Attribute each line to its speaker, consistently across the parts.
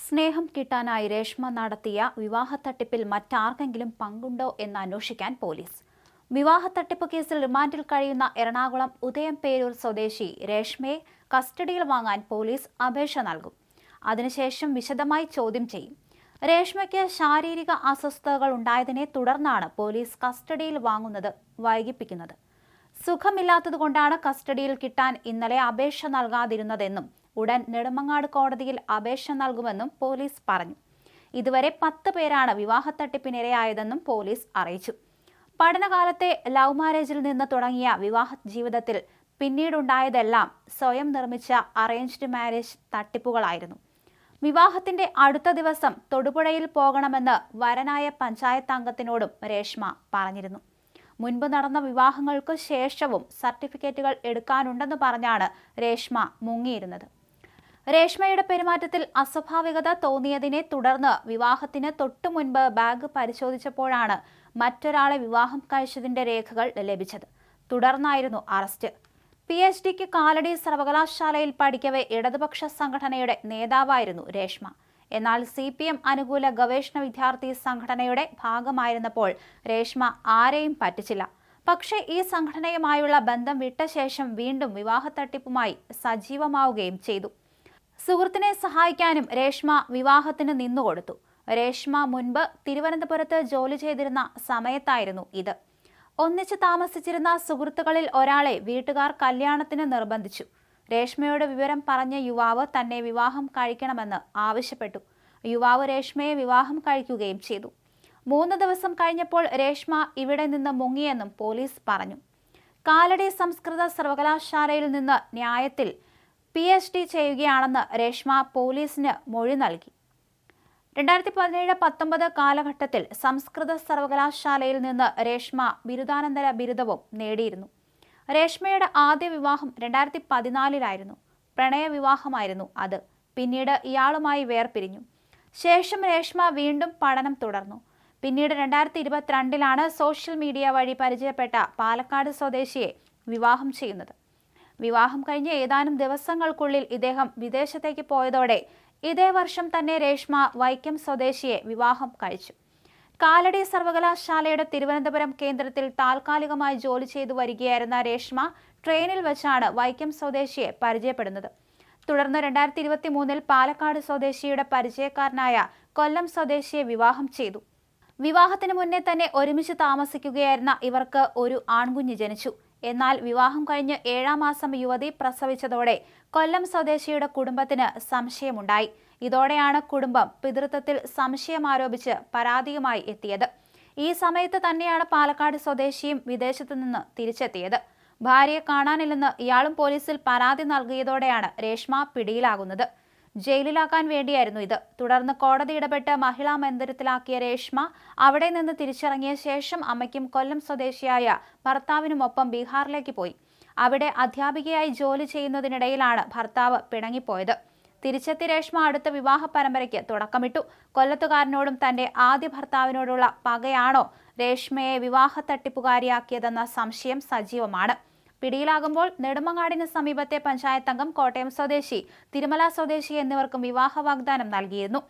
Speaker 1: സ്നേഹം കിട്ടാനായി രേഷ്മ നടത്തിയ വിവാഹത്തട്ടിപ്പിൽ മറ്റാർക്കെങ്കിലും പങ്കുണ്ടോ എന്ന് അന്വേഷിക്കാൻ പോലീസ്. വിവാഹത്തട്ടിപ്പ് കേസിൽ റിമാൻഡിൽ കഴിയുന്ന എറണാകുളം ഉദയംപേരൂർ സ്വദേശി രേഷ്മയെ കസ്റ്റഡിയിൽ വാങ്ങാൻ പോലീസ് അപേക്ഷ നൽകും. അതിനുശേഷം വിശദമായി ചോദ്യം ചെയ്യും. രേഷ്മയ്ക്ക് ശാരീരിക അസ്വസ്ഥതകൾ ഉണ്ടായതിനെ തുടർന്നാണ് പോലീസ് കസ്റ്റഡിയിൽ വാങ്ങുന്നത് വൈകിപ്പിക്കുന്നത്. സുഖമില്ലാത്തതുകൊണ്ടാണ് കസ്റ്റഡിയിൽ കിട്ടാൻ ഇന്നലെ അപേക്ഷ നൽകാതിരുന്നതെന്നും ഉടൻ നെടുമങ്ങാട് കോടതിയിൽ അപേക്ഷ നൽകുമെന്നും പോലീസ് പറഞ്ഞു. ഇതുവരെ 10 പേരാണ് വിവാഹത്തട്ടിപ്പിനിരയായതെന്നും പോലീസ് അറിയിച്ചു. പഠനകാലത്തെ ലവ് മാരേജിൽ നിന്ന് തുടങ്ങിയ വിവാഹ ജീവിതത്തിൽ പിന്നീടുണ്ടായതെല്ലാം സ്വയം നിർമ്മിച്ച അറേഞ്ച്ഡ് മാരേജ് തട്ടിപ്പുകളായിരുന്നു. വിവാഹത്തിന്റെ അടുത്ത ദിവസം തൊടുപുഴയിൽ പോകണമെന്ന് വരനായ പഞ്ചായത്ത് അംഗത്തിനോടും രേഷ്മ പറഞ്ഞിരുന്നു. മുൻപ് നടന്ന വിവാഹങ്ങൾക്ക് ശേഷവും സർട്ടിഫിക്കറ്റുകൾ എടുക്കാനുണ്ടെന്ന് പറഞ്ഞാണ് രേഷ്മ മുങ്ങിയിരുന്നത്. രേഷ്മയുടെ പെരുമാറ്റത്തിൽ അസ്വാഭാവികത തോന്നിയതിനെ തുടർന്ന് വിവാഹത്തിന് തൊട്ടു മുൻപ് ബാഗ് പരിശോധിച്ചപ്പോഴാണ് മറ്റൊരാളെ വിവാഹം കഴിച്ചതിന്റെ രേഖകൾ ലഭിച്ചത്. തുടർന്നായിരുന്നു അറസ്റ്റ്. PhDക്ക് കാലടി സർവകലാശാലയിൽ പഠിക്കവേ ഇടതുപക്ഷ സംഘടനയുടെ നേതാവായിരുന്നു രേഷ്മ. എന്നാൽ CPM അനുകൂല ഗവേഷണ വിദ്യാർത്ഥി സംഘടനയുടെ ഭാഗമായിരുന്നപ്പോൾ രേഷ്മ ആരെയും പറ്റിച്ചില്ല. പക്ഷേ ഈ സംഘടനയുമായുള്ള ബന്ധം വിട്ട ശേഷം വീണ്ടും വിവാഹത്തട്ടിപ്പുമായി സജീവമാവുകയും ചെയ്തു. സുഹൃത്തിനെ സഹായിക്കാനും രേഷ്മ വിവാഹത്തിന് നിന്നുകൊടുത്തു. രേഷ്മ മുൻപ് തിരുവനന്തപുരത്ത് ജോലി ചെയ്തിരുന്ന സമയത്തായിരുന്നു ഇത്. ഒന്നിച്ച് താമസിച്ചിരുന്ന സുഹൃത്തുക്കളിൽ ഒരാളെ വീട്ടുകാർ കല്യാണത്തിന് നിർബന്ധിച്ചു. രേഷ്മയോട് വിവരം പറഞ്ഞ യുവാവ് തന്നെ വിവാഹം കഴിക്കണമെന്ന് ആവശ്യപ്പെട്ടു. യുവാവ് രേഷ്മയെ വിവാഹം കഴിക്കുകയും ചെയ്തു. 3 ദിവസം കഴിഞ്ഞപ്പോൾ രേഷ്മ ഇവിടെ നിന്ന് മുങ്ങിയെന്നും പോലീസ് പറഞ്ഞു. കാലടി സംസ്കൃത സർവകലാശാലയിൽ നിന്ന് ന്യായത്തിൽ PhD ചെയ്യുകയാണെന്ന് രേഷ്മ പോലീസിന് മൊഴി നൽകി. 2017-19 കാലഘട്ടത്തിൽ സംസ്കൃത സർവകലാശാലയിൽ നിന്ന് രേഷ്മ ബിരുദാനന്തര ബിരുദവും നേടിയിരുന്നു. രേഷ്മയുടെ ആദ്യ വിവാഹം 2014-ലായിരുന്നു. പ്രണയവിവാഹമായിരുന്നു അത്. പിന്നീട് ഇയാളുമായി വേർപിരിഞ്ഞു. ശേഷം രേഷ്മ വീണ്ടും പഠനം തുടർന്നു. പിന്നീട് 2022-ലാണ് സോഷ്യൽ മീഡിയ വഴി പരിചയപ്പെട്ട പാലക്കാട് സ്വദേശിയെ വിവാഹം ചെയ്യുന്നത്. വിവാഹം കഴിഞ്ഞ് ഏതാനും ദിവസങ്ങൾക്കുള്ളിൽ ഇദ്ദേഹം വിദേശത്തേക്ക് പോയതോടെ ഇതേ വർഷം തന്നെ രേഷ്മ വൈക്കം സ്വദേശിയെ വിവാഹം കഴിച്ചു. കാലടി സർവകലാശാലയുടെ തിരുവനന്തപുരം കേന്ദ്രത്തിൽ താൽക്കാലികമായി ജോലി ചെയ്തു വരികയായിരുന്ന രേഷ്മ ട്രെയിനിൽ വെച്ചാണ് വൈക്കം സ്വദേശിയെ പരിചയപ്പെടുന്നത്. തുടർന്ന് 2023-ൽ പാലക്കാട് സ്വദേശിയുടെ പരിചയക്കാരനായ കൊല്ലം സ്വദേശിയെ വിവാഹം ചെയ്തു. വിവാഹത്തിന് മുന്നേ തന്നെ ഒരുമിച്ച് താമസിക്കുകയായിരുന്ന ഇവർക്ക് ഒരു ആൺകുഞ്ഞ് ജനിച്ചു. എന്നാൽ വിവാഹം കഴിഞ്ഞ് 7-ാം മാസം യുവതി പ്രസവിച്ചതോടെ കൊല്ലം സ്വദേശിയുടെ കുടുംബത്തിന് സംശയമുണ്ടായി. ഇതോടെയാണ് കുടുംബം പിതൃത്വത്തിൽ സംശയം ആരോപിച്ച് പരാതിയുമായി എത്തിയത്. ഈ സമയത്ത് തന്നെയാണ് പാലക്കാട് സ്വദേശിയും വിദേശത്തു നിന്ന് തിരിച്ചെത്തിയത്. ഭാര്യയെ കാണാനില്ലെന്ന് ഇയാളും പോലീസിൽ പരാതി നൽകിയതോടെയാണ് രേഷ്മ പിടിയിലാകുന്നത്. ജയിലിലാക്കാൻ വേണ്ടിയായിരുന്നു ഇത്. തുടർന്ന് കോടതി ഇടപെട്ട് മഹിളാ മന്ദിരത്തിലാക്കിയ രേഷ്മ അവിടെ നിന്ന് തിരിച്ചിറങ്ങിയ ശേഷം അമ്മയ്ക്കും കൊല്ലം സ്വദേശിയായ ഭർത്താവിനുമൊപ്പം ബീഹാറിലേക്ക് പോയി. അവിടെ അധ്യാപികയായി ജോലി ചെയ്യുന്നതിനിടയിലാണ് ഭർത്താവ് പിണങ്ങിപ്പോയത്. തിരിച്ചെത്തി രേഷ്മ അടുത്ത വിവാഹ പരമ്പരയ്ക്ക് തുടക്കമിട്ടു. കൊല്ലത്തുകാരനോടും തന്റെ ആദ്യ ഭർത്താവിനോടുള്ള പകയാണോ രേഷ്മയെ വിവാഹ തട്ടിപ്പുകാരിയാക്കിയതെന്ന സംശയം സജീവമാണ്. പിടിയിലാകുമ്പോൾ നെടുമങ്ങാടിന് സമീപത്തെ പഞ്ചായത്ത് അംഗം, കോട്ടയം സ്വദേശി, തിരുമല സ്വദേശി എന്നിവർക്കും വിവാഹ വാഗ്ദാനം നൽകിയിരുന്നു.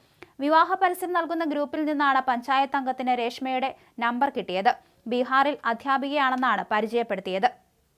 Speaker 1: വിവാഹ പരസ്യം നൽകുന്ന ഗ്രൂപ്പിൽ നിന്നാണ് പഞ്ചായത്ത് അംഗത്തിന് രേഷ്മയുടെ നമ്പർ കിട്ടിയത്. ബീഹാറിൽ അധ്യാപികയാണെന്നാണ് പരിചയപ്പെടുത്തിയത്.